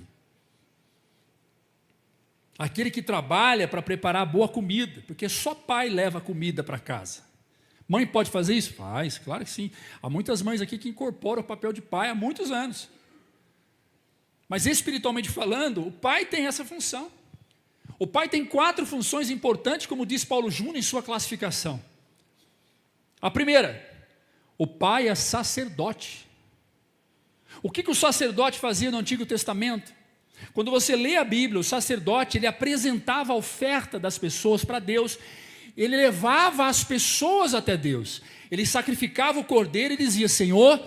Aquele que trabalha para preparar boa comida, porque só pai leva comida para casa. Mãe pode fazer isso? Faz, claro que sim. Há muitas mães aqui que incorporam o papel de pai há muitos anos. Mas espiritualmente falando, o pai tem essa função. O pai tem 4 funções importantes, como diz Paulo Júnior em sua classificação. A primeira, o pai é sacerdote. O que o sacerdote fazia no Antigo Testamento? Quando você lê a Bíblia, o sacerdote, ele apresentava a oferta das pessoas para Deus, ele levava as pessoas até Deus, ele sacrificava o cordeiro e dizia, Senhor,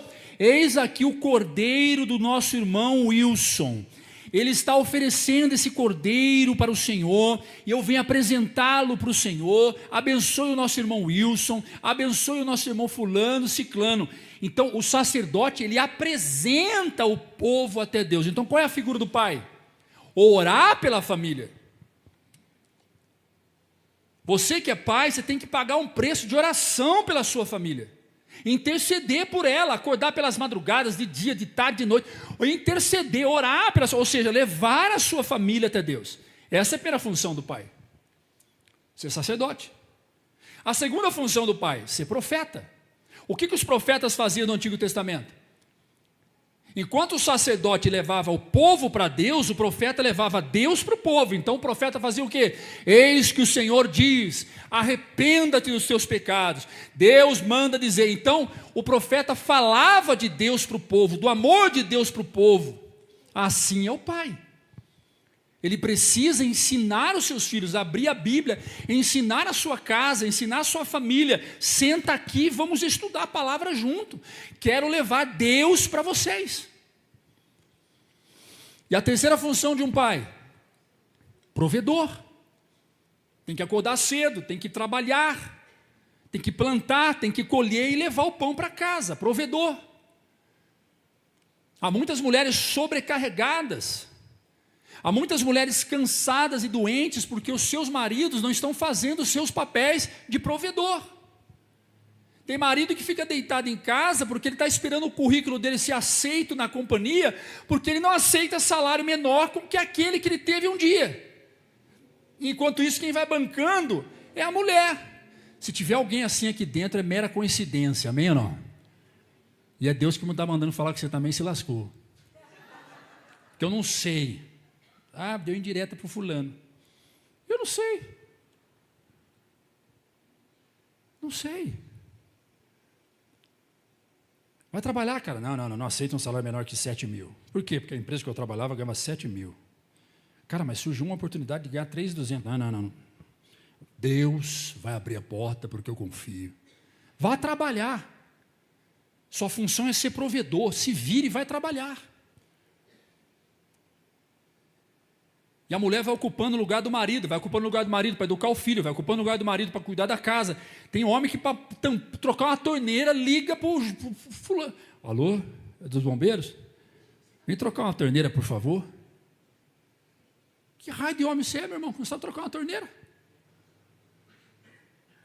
eis aqui o cordeiro do nosso irmão Wilson. Ele está oferecendo esse cordeiro para o Senhor, e eu venho apresentá-lo para o Senhor. Abençoe o nosso irmão Wilson, abençoe o nosso irmão fulano, ciclano. Então o sacerdote, ele apresenta o povo até Deus. Então qual é a figura do pai? Orar pela família. Você que é pai, você tem que pagar um preço de oração pela sua família. Interceder por ela, acordar pelas madrugadas, de dia, de tarde, de noite, ou interceder, orar pela sua, ou seja, levar a sua família até Deus. Essa é a primeira função do pai, ser sacerdote. A segunda função do pai, ser profeta. O que os profetas faziam no Antigo Testamento? Enquanto o sacerdote levava o povo para Deus, o profeta levava Deus para o povo. Então o profeta fazia o quê? Eis que o Senhor diz, arrependa-te dos teus pecados. Deus manda dizer. Então o profeta falava de Deus para o povo, do amor de Deus para o povo. Assim é o pai. Ele precisa ensinar os seus filhos, abrir a Bíblia, ensinar a sua casa, ensinar a sua família. Senta aqui, vamos estudar a palavra junto. Quero levar Deus para vocês. E a terceira função de um pai? Provedor. Tem que acordar cedo, tem que trabalhar, tem que plantar, tem que colher e levar o pão para casa. Provedor. Há muitas mulheres sobrecarregadas. Há muitas mulheres cansadas e doentes porque os seus maridos não estão fazendo os seus papéis de provedor. Tem marido que fica deitado em casa porque ele está esperando o currículo dele ser aceito na companhia, porque ele não aceita salário menor que aquele que ele teve um dia. Enquanto isso, quem vai bancando é a mulher. Se tiver alguém assim aqui dentro, é mera coincidência, amém ou não? E é Deus que me está mandando falar que você também se lascou. Que eu não sei. Ah, deu indireta para o fulano. Eu não sei. Não sei. Vai trabalhar, cara. Não aceita um salário menor que 7 mil. Por quê? Porque a empresa que eu trabalhava ganhava 7 mil. Cara, mas surgiu uma oportunidade de ganhar 3.200. Não. Deus vai abrir a porta porque eu confio. Vá trabalhar. Sua função é ser provedor. Se vire e vai trabalhar. E a mulher vai ocupando o lugar do marido, vai ocupando o lugar do marido para educar o filho, vai ocupando o lugar do marido para cuidar da casa. Tem homem que para trocar uma torneira liga para o fulano. Alô? É dos bombeiros? Vem trocar uma torneira, por favor. Que raio de homem você é, meu irmão? Não sabe trocar uma torneira?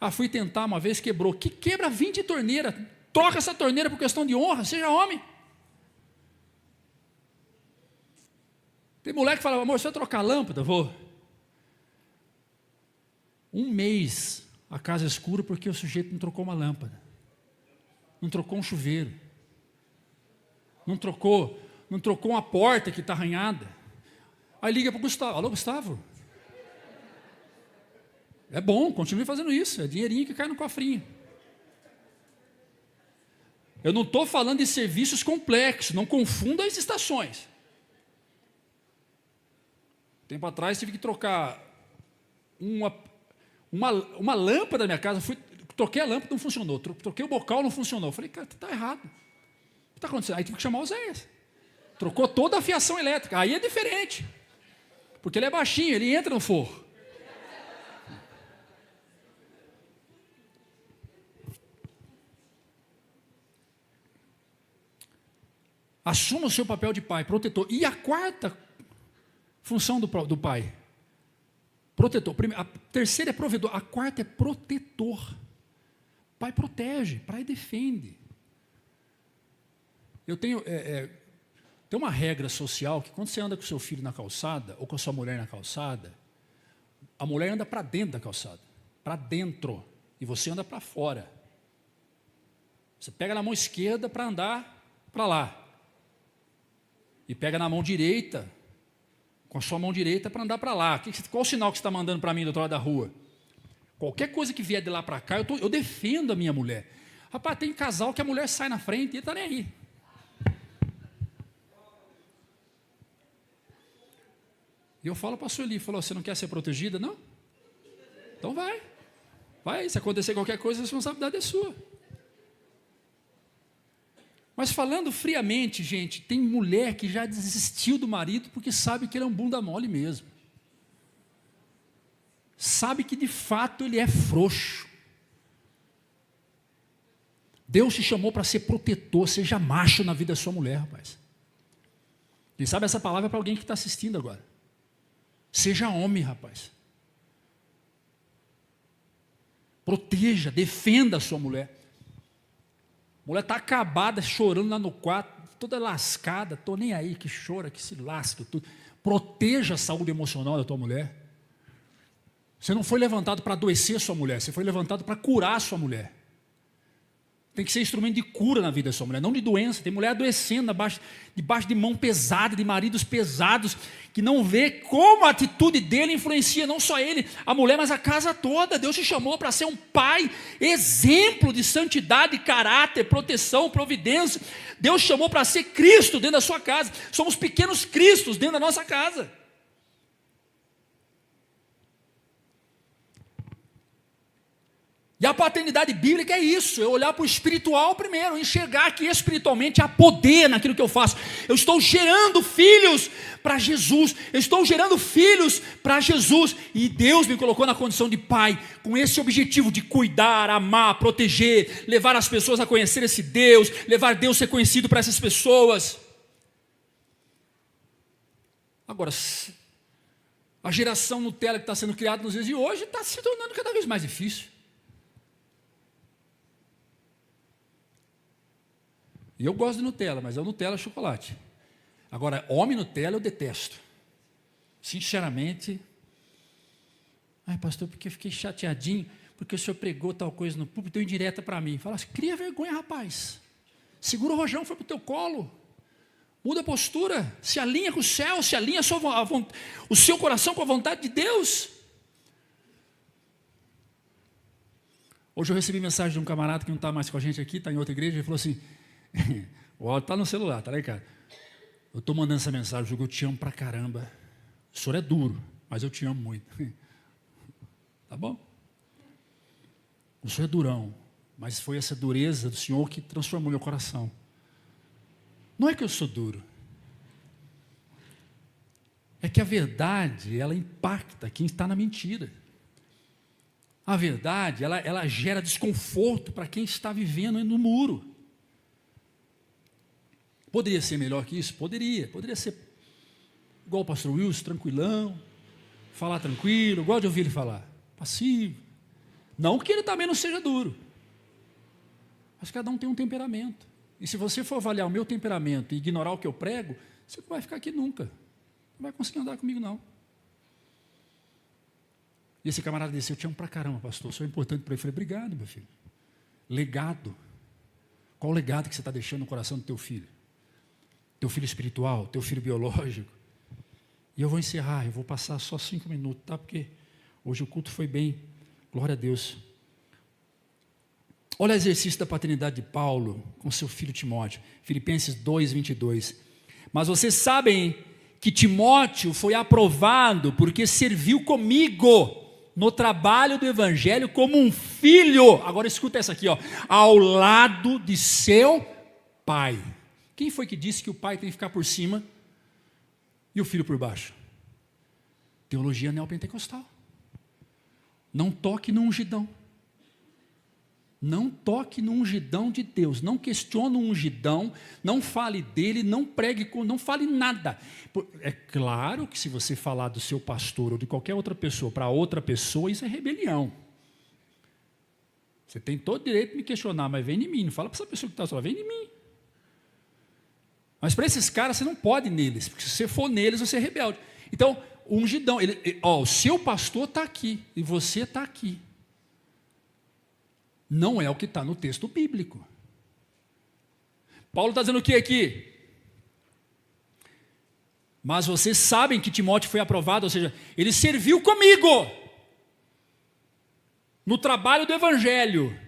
Ah, fui tentar uma vez, quebrou. Que quebra 20 torneiras. Troca essa torneira por questão de honra, seja homem. Tem mulher que fala, amor, se eu trocar a lâmpada, vou. Um mês a casa é escura porque o sujeito não trocou uma lâmpada. Não trocou um chuveiro. Não trocou uma porta que está arranhada. Aí liga para o Gustavo. Alô, Gustavo? É bom, continue fazendo isso. É dinheirinho que cai no cofrinho. Eu não estou falando de serviços complexos. Não confunda as estações. Tempo atrás tive que trocar uma lâmpada da minha casa. Troquei a lâmpada, não funcionou. Troquei o bocal, não funcionou. Falei, cara, está errado. O que está acontecendo? Aí tive que chamar o Zéias. Trocou toda a fiação elétrica. Aí é diferente. Porque ele é baixinho, ele entra no forro. Assuma o seu papel de pai, protetor. E a quarta função do pai? Protetor. A terceira é provedor. A quarta é protetor. Pai protege, pai defende. Eu tenho... Tem uma regra social que quando você anda com seu filho na calçada, ou com a sua mulher na calçada, a mulher anda para dentro da calçada, para dentro, e você anda para fora. Você pega na mão esquerda para andar para lá, e pega na mão direita, com a sua mão direita para andar para lá. Qual o sinal que você está mandando para mim do outro lado da rua? Qualquer coisa que vier de lá para cá, eu defendo a minha mulher. Rapaz, tem casal que a mulher sai na frente e ele está nem aí. E eu falo para a Sueli, você não quer ser protegida, não? Então vai, se acontecer qualquer coisa, a responsabilidade é sua. Mas falando friamente, gente, tem mulher que já desistiu do marido porque sabe que ele é um bunda mole mesmo. Sabe que de fato ele é frouxo. Deus te chamou para ser protetor, seja macho na vida da sua mulher, rapaz. Quem sabe essa palavra é para alguém que está assistindo agora. Seja homem, rapaz. Proteja, defenda a sua mulher. A mulher está acabada, chorando lá no quarto, toda lascada, estou nem aí, que chora, que se lasca, tudo. Proteja a saúde emocional da tua mulher. Você não foi levantado para adoecer a sua mulher, você foi levantado para curar a sua mulher. Tem que ser instrumento de cura na vida da sua mulher, não de doença. Tem mulher adoecendo debaixo de mão pesada, de maridos pesados, que não vê como a atitude dele influencia não só ele, a mulher, mas a casa toda. Deus te chamou para ser um pai, exemplo de santidade, caráter, proteção, providência. Deus te chamou para ser Cristo dentro da sua casa. Somos pequenos Cristos dentro da nossa casa. E a paternidade bíblica é isso, é olhar para o espiritual primeiro, enxergar que espiritualmente há poder naquilo que eu faço. Eu estou gerando filhos para Jesus, eu estou gerando filhos para Jesus, e Deus me colocou na condição de pai, com esse objetivo de cuidar, amar, proteger, levar as pessoas a conhecer esse Deus, levar Deus a ser conhecido para essas pessoas. Agora, a geração Nutella que está sendo criada nos dias de hoje está se tornando cada vez mais difícil. E eu gosto de Nutella, mas é o Nutella chocolate. Agora, homem Nutella eu detesto. Sinceramente. Ai, pastor, porque eu fiquei chateadinho, porque o senhor pregou tal coisa no púlpito, deu indireta para mim. Fala assim, cria vergonha, rapaz. Segura o rojão, foi para o teu colo. Muda a postura, se alinha com o céu, se alinha o seu coração com a vontade de Deus. Hoje eu recebi mensagem de um camarada que não está mais com a gente aqui, está em outra igreja, ele falou assim, o áudio está no celular, está lá, cara. Eu estou mandando essa mensagem, porque eu te amo pra caramba. O senhor é duro, mas eu te amo muito. Tá bom? O senhor é durão, mas foi essa dureza do Senhor que transformou meu coração. Não é que eu sou duro. É que a verdade, ela impacta quem está na mentira. A verdade, ela gera desconforto para quem está vivendo no muro. Poderia ser melhor que isso? Poderia ser igual o pastor Wilson, tranquilão, falar tranquilo, gosto de ouvir ele falar, passivo. Não que ele também não seja duro, mas cada um tem um temperamento. E se você for avaliar o meu temperamento e ignorar o que eu prego, você não vai ficar aqui nunca, não vai conseguir andar comigo não. E esse camarada disse, eu te amo pra caramba, pastor, isso é importante para ele. Eu falei, obrigado, meu filho. Legado. Qual o legado que você está deixando no coração do teu filho? Teu filho espiritual, teu filho biológico. E eu vou encerrar, eu vou passar só 5 minutos, tá? Porque hoje o culto foi bem, glória a Deus. Olha o exercício da paternidade de Paulo com seu filho Timóteo, Filipenses 2:22. Mas vocês sabem que Timóteo foi aprovado porque serviu comigo no trabalho do evangelho como um filho. Agora escuta essa aqui, ó, ao lado de seu pai. Quem foi que disse que o pai tem que ficar por cima e o filho por baixo? Teologia neopentecostal. Não toque no ungidão. Não toque no ungidão de Deus. Não questione o ungidão. Não fale dele. Não pregue, não fale nada. É claro que se você falar do seu pastor ou de qualquer outra pessoa para outra pessoa, isso é rebelião. Você tem todo o direito de me questionar, mas vem de mim. Não fala para essa pessoa que está só, vem de mim. Mas para esses caras, você não pode ir neles, porque se você for neles, você é rebelde. Então, o ungidão, o seu pastor está aqui, e você está aqui. Não é o que está no texto bíblico. Paulo está dizendo o que aqui? Mas vocês sabem que Timóteo foi aprovado, ou seja, ele serviu comigo, no trabalho do evangelho,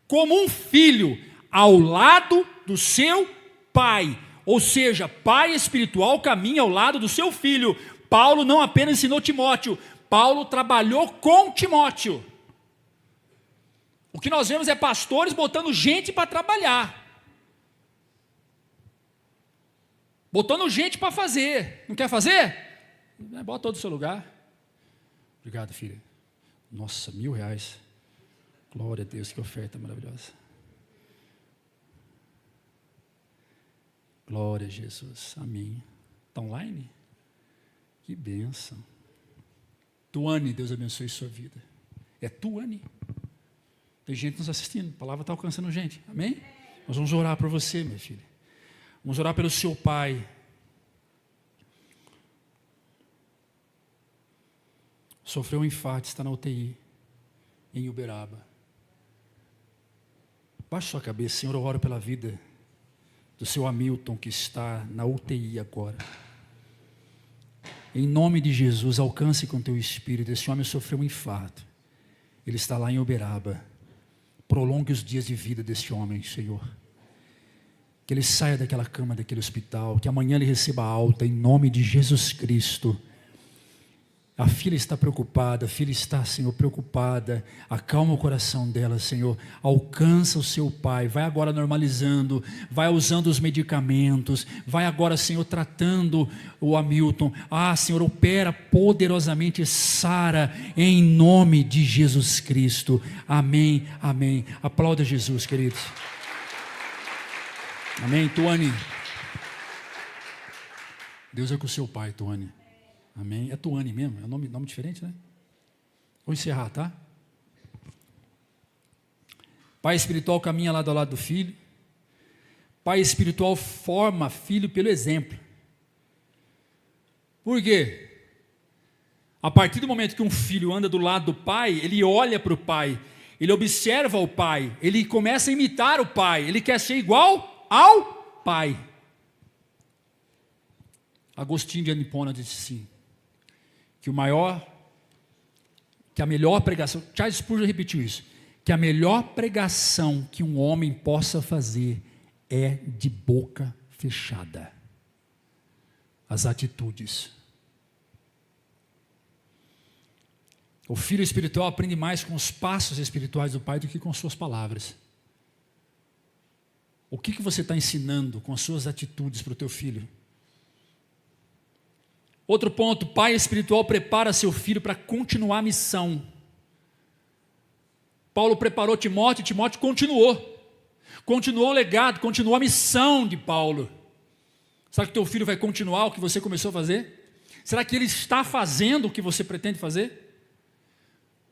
como um filho, ao lado do seu pai. Ou seja, pai espiritual caminha ao lado do seu filho. Paulo não apenas ensinou Timóteo, Paulo trabalhou com Timóteo. O que nós vemos é pastores botando gente para trabalhar. botando gente para fazer. Não quer fazer? Bota todo o seu lugar. Obrigado, filha. Nossa, R$1.000. Glória a Deus, que oferta maravilhosa. Glória a Jesus, amém. Está online? Que bênção. Tuane, Deus abençoe sua vida. É Tuane. Tem gente nos assistindo, a palavra está alcançando gente, amém? Nós vamos orar por você, minha filha. Vamos orar pelo seu pai. Sofreu um infarto, está na UTI, em Uberaba. Baixe sua cabeça, Senhor, eu oro pela vida do seu Hamilton, que está na UTI agora. Em nome de Jesus, alcance com teu espírito. Esse homem sofreu um infarto. Ele está lá em Uberaba. Prolongue os dias de vida desse homem, Senhor. Que ele saia daquela cama, daquele hospital. Que amanhã ele receba alta, em nome de Jesus Cristo. A filha está preocupada, a filha está, Senhor, preocupada. Acalma o coração dela, Senhor. Alcança o seu pai. Vai agora normalizando, vai usando os medicamentos. Vai agora, Senhor, tratando o Hamilton. Senhor, opera poderosamente Sara, em nome de Jesus Cristo. Amém, amém. Aplauda Jesus, queridos. Amém, Tuane. Deus é com o seu pai, Tuane. Amém. É Tuane mesmo, é um nome diferente, né? Vou encerrar, tá? Pai espiritual caminha lado a lado do filho. Pai espiritual forma filho pelo exemplo. Por quê? A partir do momento que um filho anda do lado do pai, ele olha para o pai, ele observa o pai, ele começa a imitar o pai, ele quer ser igual ao pai. Agostinho de Anipona disse assim, que a melhor pregação, Charles Spurgeon repetiu isso, que a melhor pregação que um homem possa fazer é de boca fechada. As atitudes. O filho espiritual aprende mais com os passos espirituais do pai do que com suas palavras. O que você está ensinando com as suas atitudes para o teu filho? Outro ponto, pai espiritual prepara seu filho para continuar a missão. Paulo preparou Timóteo, e Timóteo continuou o legado, continuou a missão de Paulo. Será que teu filho vai continuar o que você começou a fazer? Será que ele está fazendo o que você pretende fazer?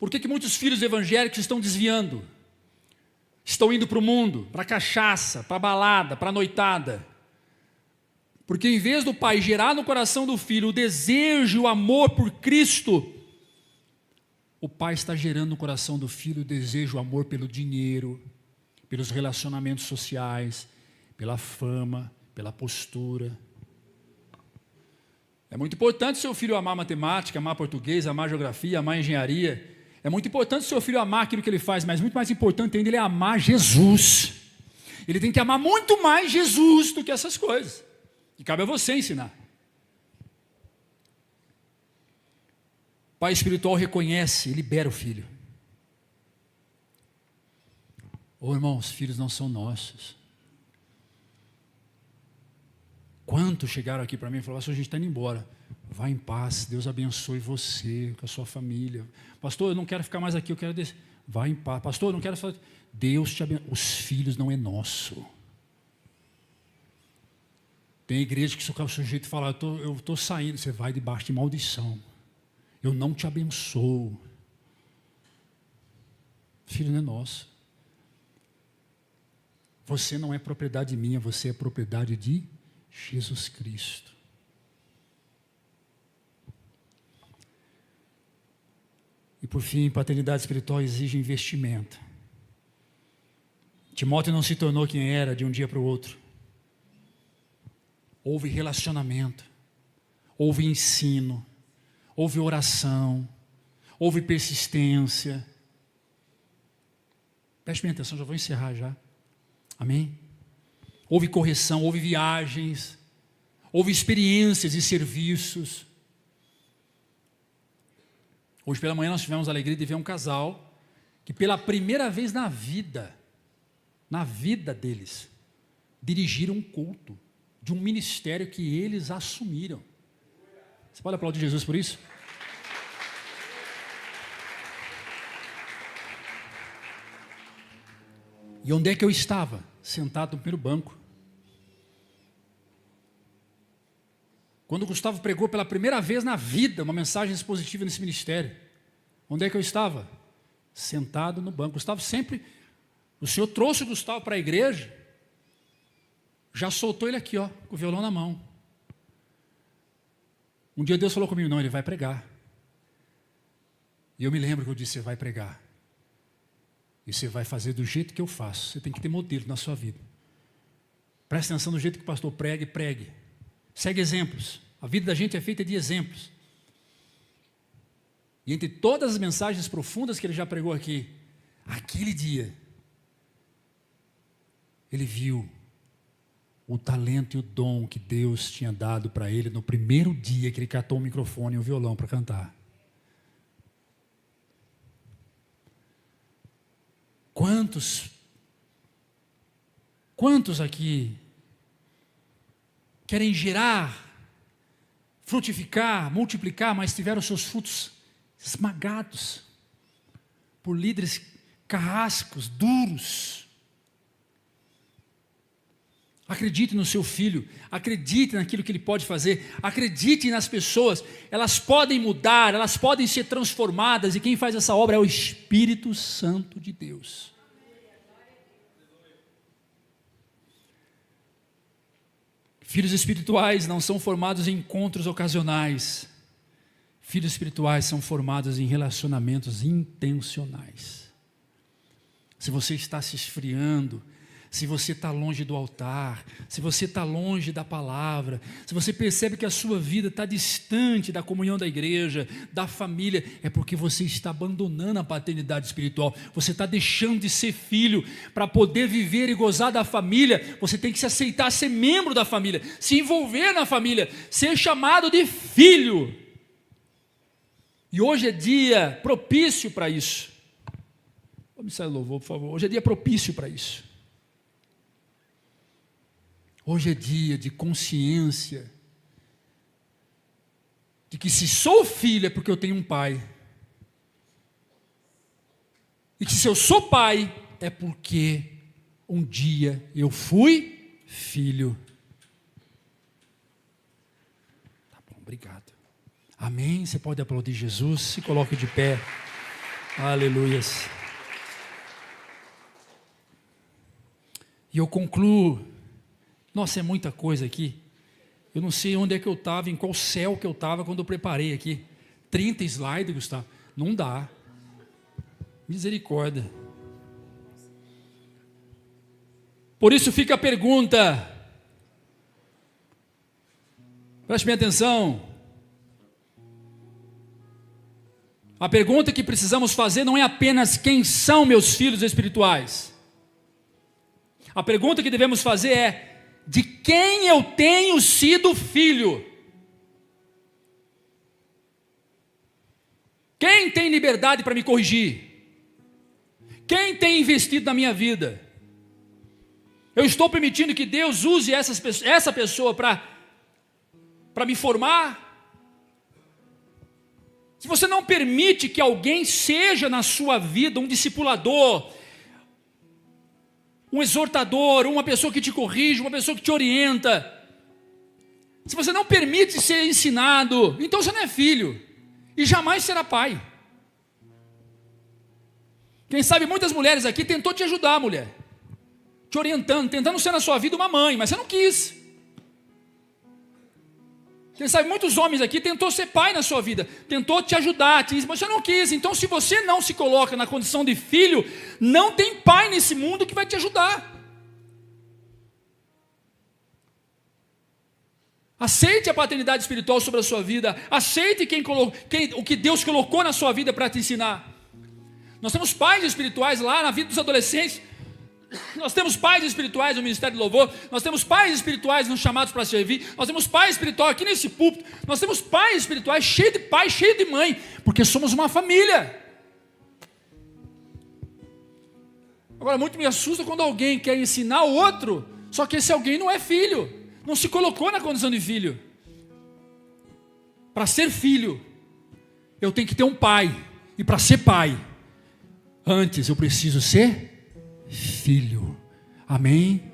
Por que muitos filhos evangélicos estão desviando? Estão indo para o mundo, para a cachaça, para a balada, para a noitada. Porque em vez do pai gerar no coração do filho o desejo, o amor por Cristo, o pai está gerando no coração do filho o desejo, o amor pelo dinheiro, pelos relacionamentos sociais, pela fama, pela postura. É muito importante seu filho amar matemática, amar português, amar geografia, amar engenharia. É muito importante seu filho amar aquilo que ele faz, mas muito mais importante ainda ele é amar Jesus. Ele tem que amar muito mais Jesus do que essas coisas. E cabe a você ensinar. Pai espiritual reconhece e libera o filho. Irmão, os filhos não são nossos. Quantos chegaram aqui para mim e falaram, a gente está indo embora. Vá em paz, Deus abençoe você, com a sua família. Pastor, eu não quero ficar mais aqui, eu quero descer. Vá em paz. Pastor, eu não quero fazer. Deus te abençoe. Os filhos não é nosso. Tem igreja que se o sujeito falar, eu estou saindo, você vai debaixo de maldição. Eu não te abençoo. Filho não é nosso. Você não é propriedade minha, você é propriedade de Jesus Cristo. E por fim, paternidade espiritual exige investimento. Timóteo não se tornou quem era de um dia para o outro. Houve relacionamento, houve ensino, houve oração, houve persistência. Preste minha atenção, já vou encerrar já. Amém? Houve correção, houve viagens, houve experiências e serviços. Hoje pela manhã nós tivemos a alegria de ver um casal que pela primeira vez na vida deles, dirigiram um culto de um ministério que eles assumiram. Você pode aplaudir Jesus por isso? E onde é que eu estava? Sentado no primeiro banco. Quando o Gustavo pregou pela primeira vez na vida uma mensagem expositiva nesse ministério, onde é que eu estava? Sentado no banco. Gustavo sempre, o Senhor trouxe o Gustavo para a igreja, já soltou ele aqui, ó, com o violão na mão. Um dia Deus falou comigo, não, ele vai pregar. E eu me lembro que eu disse, você vai pregar. E você vai fazer do jeito que eu faço. Você tem que ter modelo na sua vida. Preste atenção no jeito que o pastor prega e pregue. Segue exemplos. A vida da gente é feita de exemplos. E entre todas as mensagens profundas que ele já pregou aqui, aquele dia, ele viu o talento e o dom que Deus tinha dado para ele no primeiro dia que ele catou o microfone e o violão para cantar. Quantos aqui querem gerar, frutificar, multiplicar, mas tiveram seus frutos esmagados por líderes carrascos, duros? Acredite no seu filho, acredite naquilo que ele pode fazer, acredite nas pessoas, elas podem mudar, elas podem ser transformadas, e quem faz essa obra é o Espírito Santo de Deus. Filhos espirituais não são formados em encontros ocasionais. Filhos espirituais são formados em relacionamentos intencionais. Se você está se esfriando, se você está longe do altar, se você está longe da palavra, se você percebe que a sua vida está distante da comunhão da igreja, da família, é porque você está abandonando a paternidade espiritual, você está deixando de ser filho. Para poder viver e gozar da família, você tem que se aceitar ser membro da família, se envolver na família, ser chamado de filho. E hoje é dia propício para isso. Vamos sair louvor, por favor. Hoje é dia propício para isso. Hoje é dia de consciência de que se sou filho é porque eu tenho um pai. E que se eu sou pai é porque um dia eu fui filho. Tá bom, obrigado. Amém? Você pode aplaudir Jesus, se coloque de pé. Aleluias. E eu concluo. Nossa, é muita coisa aqui. Eu não sei onde é que eu estava, em qual céu que eu estava quando eu preparei aqui. 30 slides, Gustavo. Não dá. Misericórdia. Por isso fica a pergunta. Preste bem atenção. A pergunta que precisamos fazer não é apenas quem são meus filhos espirituais. A pergunta que devemos fazer é: de quem eu tenho sido filho? Quem tem liberdade para me corrigir? Quem tem investido na minha vida? Eu estou permitindo que Deus use essa pessoa para me formar? Se você não permite que alguém seja na sua vida um discipulador, um exortador, uma pessoa que te corrige, uma pessoa que te orienta, se você não permite ser ensinado, então você não é filho e jamais será pai. Quem sabe muitas mulheres aqui tentou te ajudar, mulher, te orientando, tentando ser na sua vida uma mãe, mas você não quis. Quem sabe muitos homens aqui tentou ser pai na sua vida, tentou te ajudar, mas você não quis. Então, se você não se coloca na condição de filho, não tem pai nesse mundo que vai te ajudar. Aceite a paternidade espiritual sobre a sua vida, aceite o que Deus colocou na sua vida para te ensinar. Nós temos pais espirituais lá na vida dos adolescentes, nós temos pais espirituais no Ministério do Louvor, nós temos pais espirituais nos chamados para servir, nós temos pai espiritual aqui nesse púlpito, nós temos pais espirituais cheios de pai, cheios de mãe, porque somos uma família. Agora, muito me assusta quando alguém quer ensinar o outro, só que esse alguém não é filho, não se colocou na condição de filho. Para ser filho, eu tenho que ter um pai. E para ser pai, antes eu preciso ser filho. Amém?